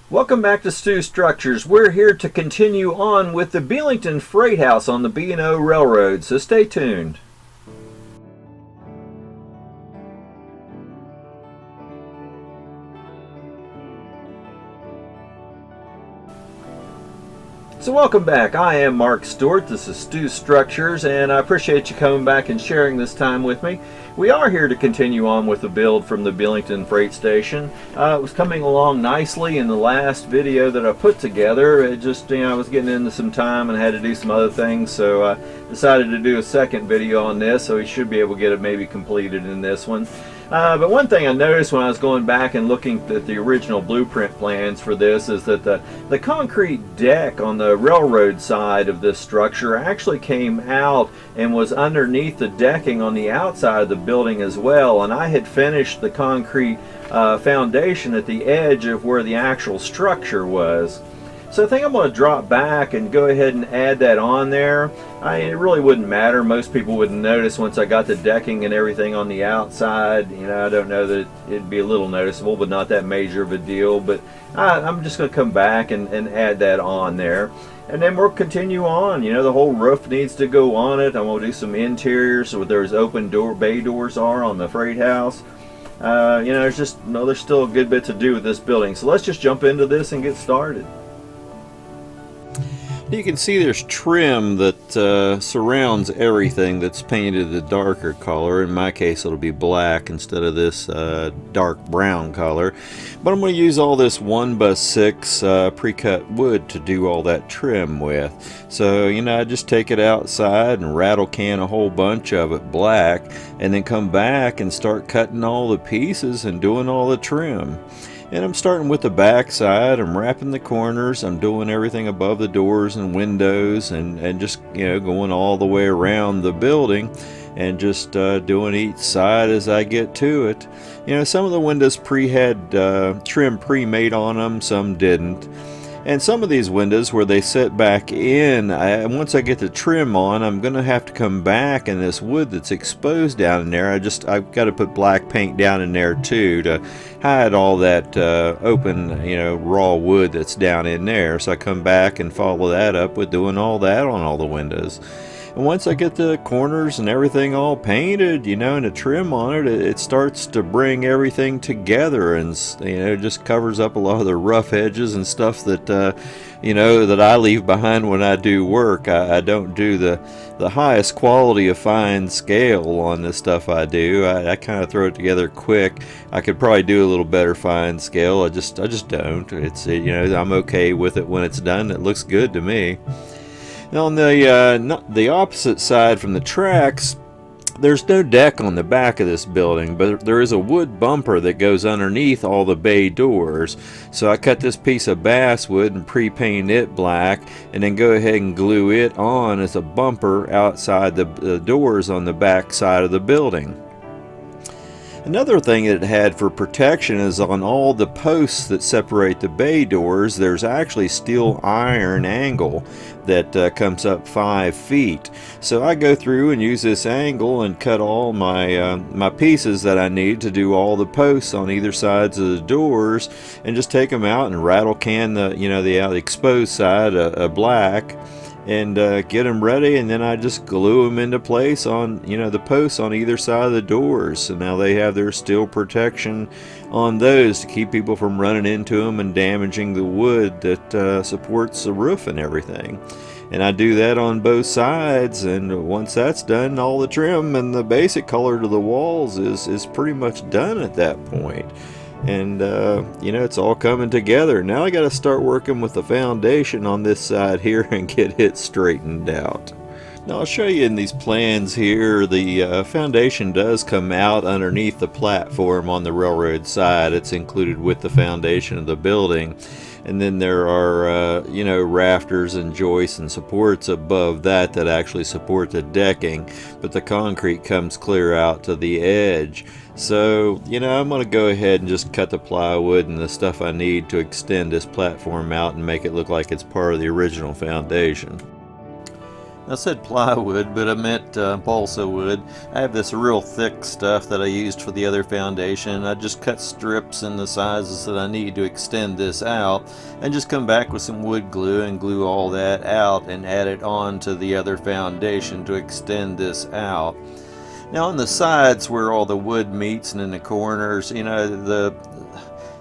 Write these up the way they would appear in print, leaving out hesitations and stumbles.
Welcome back to Stu Structures. We're here to continue on with the Belington Freight House on the B&O Railroad, so stay tuned. So welcome back. I am Mark Stewart. This is Stu Structures, and I appreciate you coming back and sharing this time with me. We are here to continue on with the build from the Belington Freight Station. It was coming along nicely in the last video that I put together. It just, I was getting into some time and had to do some other things, so I decided to do a second video on this, so we should be able to get it maybe completed in this one. But one thing I noticed when I was going back and looking at the original blueprint plans for this is that the concrete deck on the railroad side of this structure actually came out and was underneath the decking on the outside of the building as well, and I had finished the concrete foundation at the edge of where the actual structure was. So I think I'm going to drop back and go ahead and add that on there. It really wouldn't matter. Most people wouldn't notice once I got the decking and everything on the outside. I don't know that it'd be a little noticeable, but not that major of a deal. But I'm just going to come back and add that on there. And then we'll continue on. The whole roof needs to go on it. I'm going to do some interiors so there's open bay doors are on the freight house. There's still a good bit to do with this building. So let's just jump into this and get started. You can see there's trim that surrounds everything that's painted a darker color. In my case, it'll be black instead of this dark brown color. But I'm going to use all this 1x6 pre-cut wood to do all that trim with. So, I just take it outside and rattle can a whole bunch of it black, and then come back and start cutting all the pieces and doing all the trim. And I'm starting with the back side. I'm wrapping the corners. I'm doing everything above the doors and windows, and just going all the way around the building, and just doing each side as I get to it. Some of the windows had trim pre-made on them, some didn't. And some of these windows where they set back in, once I get the trim on, I'm going to have to come back, and this wood that's exposed down in there, I've got to put black paint down in there too to hide all that open, raw wood that's down in there. So I come back and follow that up with doing all that on all the windows. And once I get the corners and everything all painted, and the trim on it, it starts to bring everything together, and it just covers up a lot of the rough edges and stuff that that I leave behind when I do work. I don't do the highest quality of fine scale on this stuff I do. I kind of throw it together quick. I could probably do a little better fine scale. I just don't. I'm okay with it when it's done. It looks good to me. Now on the opposite side from the tracks, there's no deck on the back of this building, but there is a wood bumper that goes underneath all the bay doors. So I cut this piece of basswood and pre-paint it black, and then go ahead and glue it on as a bumper outside the doors on the back side of the building. Another thing that it had for protection is on all the posts that separate the bay doors, there's actually steel iron angle that comes up 5 feet. So I go through and use this angle and cut all my pieces that I need to do all the posts on either sides of the doors, and just take them out and rattle can the exposed side black, and get them ready, and then I just glue them into place on the posts on either side of the doors. So now they have their steel protection on those to keep people from running into them and damaging the wood that supports the roof and everything. And I do that on both sides, and once that's done, all the trim and the basic color to the walls is pretty much done at that point. And it's all coming together. Now I got to start working with the foundation on this side here and get it straightened out. Now I'll show you in these plans here, the foundation does come out underneath the platform on the railroad side. It's included with the foundation of the building. And then there are rafters and joists and supports above that actually support the decking, but the concrete comes clear out to the edge. So I'm going to go ahead and just cut the plywood and the stuff I need to extend this platform out and make it look like it's part of the original foundation. I said plywood, but I meant balsa wood. I have this real thick stuff that I used for the other foundation. I just cut strips in the sizes that I need to extend this out, and just come back with some wood glue and glue all that out and add it on to the other foundation to extend this out. Now on the sides where all the wood meets and in the corners, you know,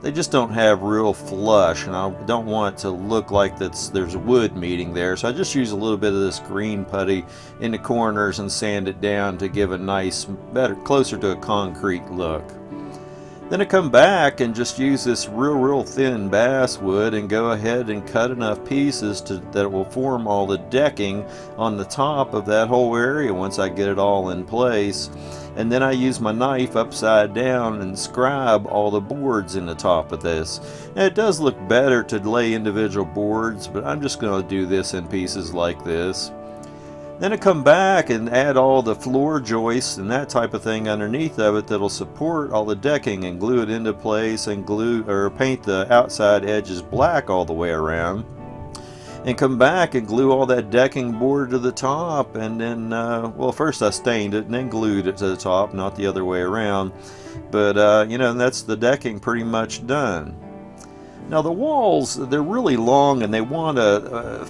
they just don't have real flush, and I don't want it to look like there's wood meeting there, so I just use a little bit of this green putty in the corners and sand it down to give a nice, closer to a concrete look. Then I come back and just use this real thin basswood and go ahead and cut enough pieces that it will form all the decking on the top of that whole area once I get it all in place. And then I use my knife upside down and scribe all the boards in the top of this. Now, it does look better to lay individual boards, but I'm just going to do this in pieces like this. Then I come back and add all the floor joists and that type of thing underneath of it that'll support all the decking, and glue it into place and paint the outside edges black all the way around. And come back and glue all that decking board to the top, and then well, first I stained it and then glued it to the top, not the other way around. But you know, that's the decking pretty much done. Now the walls, they're really long and they want to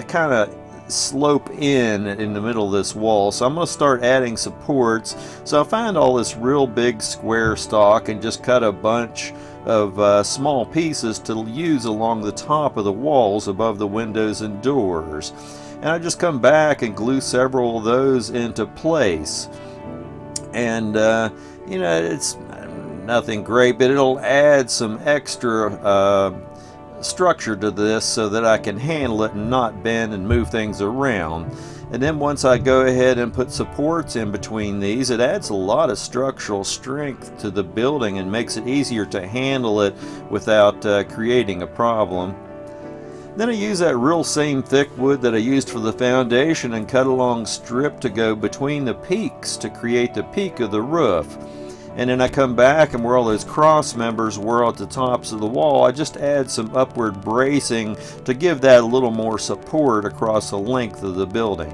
kind of slope in the middle of this wall, so I'm going to start adding supports. So I find all this real big square stock and just cut a bunch of small pieces to use along the top of the walls above the windows and doors, and I just come back and glue several of those into place. And you know, it's nothing great, but it'll add some extra structure to this so that I can handle it and not bend and move things around. And then once I go ahead and put supports in between these, it adds a lot of structural strength to the building and makes it easier to handle it without creating a problem. Then I use that real same thick wood that I used for the foundation and cut a long strip to go between the peaks to create the peak of the roof. And then I come back, and where all those cross members were at the tops of the wall, I just add some upward bracing to give that a little more support across the length of the building.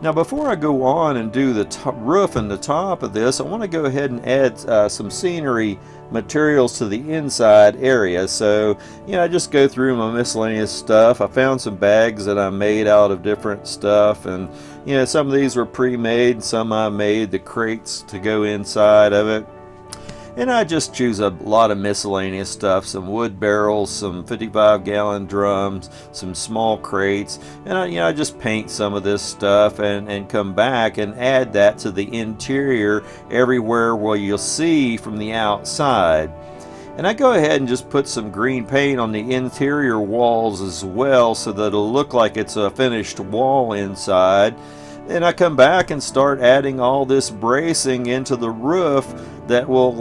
Now before I go on and do the roof and the top of this, I want to go ahead and add some scenery materials to the inside area. So, you know, I just go through my miscellaneous stuff. I found some bags that I made out of different stuff, and you know, some of these were pre-made, some I made the crates to go inside of it. And I just choose a lot of miscellaneous stuff, some wood barrels, some 55-gallon drums, some small crates, and I just paint some of this stuff and come back and add that to the interior everywhere where you'll see from the outside. And I go ahead and just put some green paint on the interior walls as well, so that it'll look like it's a finished wall inside. And I come back and start adding all this bracing into the roof that will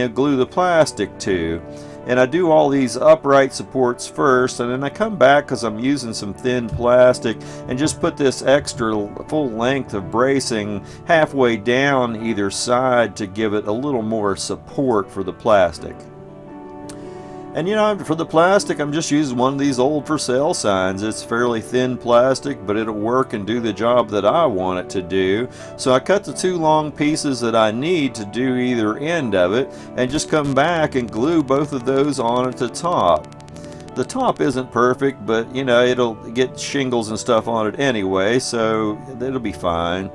glue the plastic to. And I do all these upright supports first, and then I come back, because I'm using some thin plastic, and just put this extra full length of bracing halfway down either side to give it a little more support for the plastic. And you know, for the plastic, I'm just using one of these old for sale signs. It's fairly thin plastic, but it'll work and do the job that I want it to do. So I cut the two long pieces that I need to do either end of it, and just come back and glue both of those on at the top. The top isn't perfect, but you know, it'll get shingles and stuff on it anyway, so it'll be fine.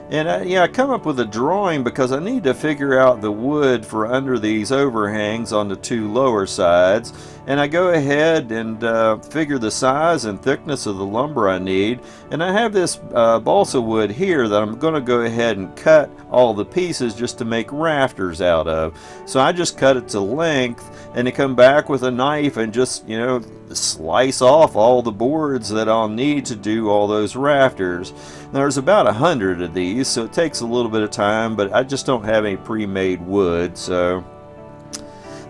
And I come up with a drawing because I need to figure out the wood for under these overhangs on the two lower sides. And I go ahead and figure the size and thickness of the lumber I need. And I have this balsa wood here that I'm going to go ahead and cut all the pieces just to make rafters out of. So I just cut it to length, and I come back with a knife and just, you know, slice off all the boards that I'll need to do all those rafters. Now, there's about 100 of these, so it takes a little bit of time, but I just don't have any pre-made wood. So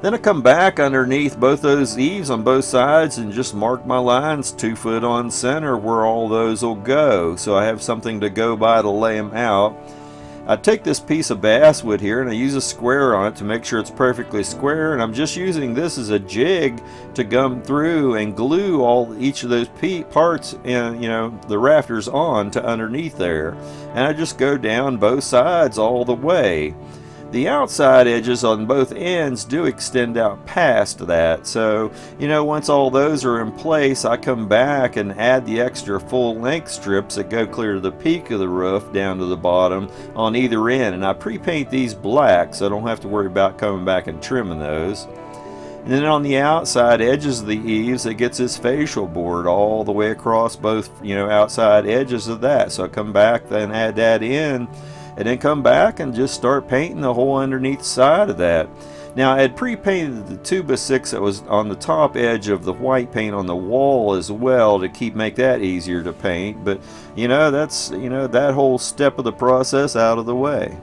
then I come back underneath both those eaves on both sides and just mark my lines 2 foot on center where all those will go, so I have something to go by to lay them out. I take this piece of basswood here and I use a square on it to make sure it's perfectly square, and I'm just using this as a jig to gum through and glue each of those parts and the rafters on to underneath there, and I just go down both sides all the way. The outside edges on both ends do extend out past that, so once all those are in place, I come back and add the extra full length strips that go clear to the peak of the roof down to the bottom on either end, and I pre-paint these black so I don't have to worry about coming back and trimming those. And then on the outside edges of the eaves, it gets this fascial board all the way across both outside edges of that, so I come back then add that in, and then come back and just start painting the whole underneath side of that. Now I had pre-painted the 2x6 that was on the top edge of the white paint on the wall as well to make that easier to paint, but that's that whole step of the process out of the way.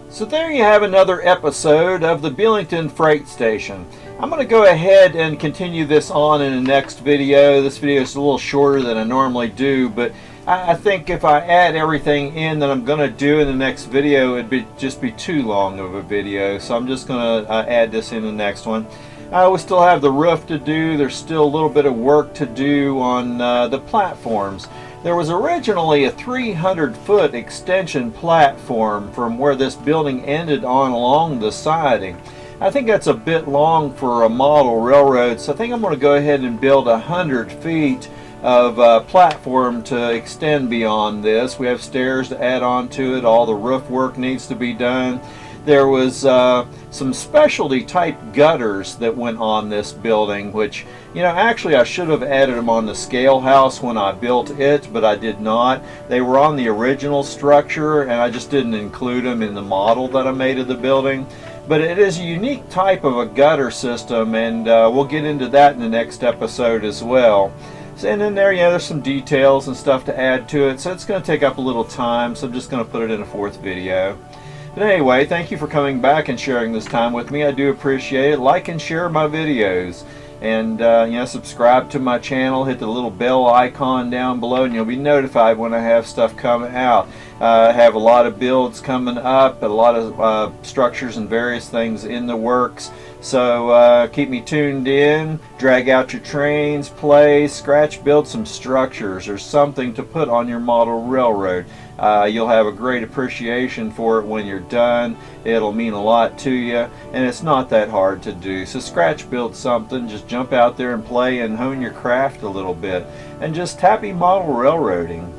So there you have another episode of the Belington Freight Station. I'm going to go ahead and continue this on in the next video. This video is a little shorter than I normally do, but I think if I add everything in that I'm going to do in the next video, it'd just be too long of a video. So I'm just going to add this in the next one. We still have the roof to do. There's still a little bit of work to do on the platforms. There was originally a 300-foot extension platform from where this building ended on along the siding. I think that's a bit long for a model railroad, so I think I'm going to go ahead and build 100 feet of platform to extend beyond this. We have stairs to add on to it. All the roof work needs to be done. There was some specialty type gutters that went on this building, which actually I should have added them on the scale house when I built it, but I did not. They were on the original structure and I just didn't include them in the model that I made of the building. But it is a unique type of a gutter system, and we'll get into that in the next episode as well. And then there's some details and stuff to add to it, so it's going to take up a little time, so I'm just going to put it in a fourth video. But anyway, thank you for coming back and sharing this time with me. I do appreciate it. Like and share my videos, and subscribe to my channel. Hit the little bell icon down below, and you'll be notified when I have stuff coming out. I have a lot of builds coming up, a lot of structures and various things in the works. So keep me tuned in, drag out your trains, play, scratch, build some structures or something to put on your model railroad. You'll have a great appreciation for it when you're done. It'll mean a lot to you, and it's not that hard to do. So scratch build something, just jump out there and play and hone your craft a little bit, and just happy model railroading.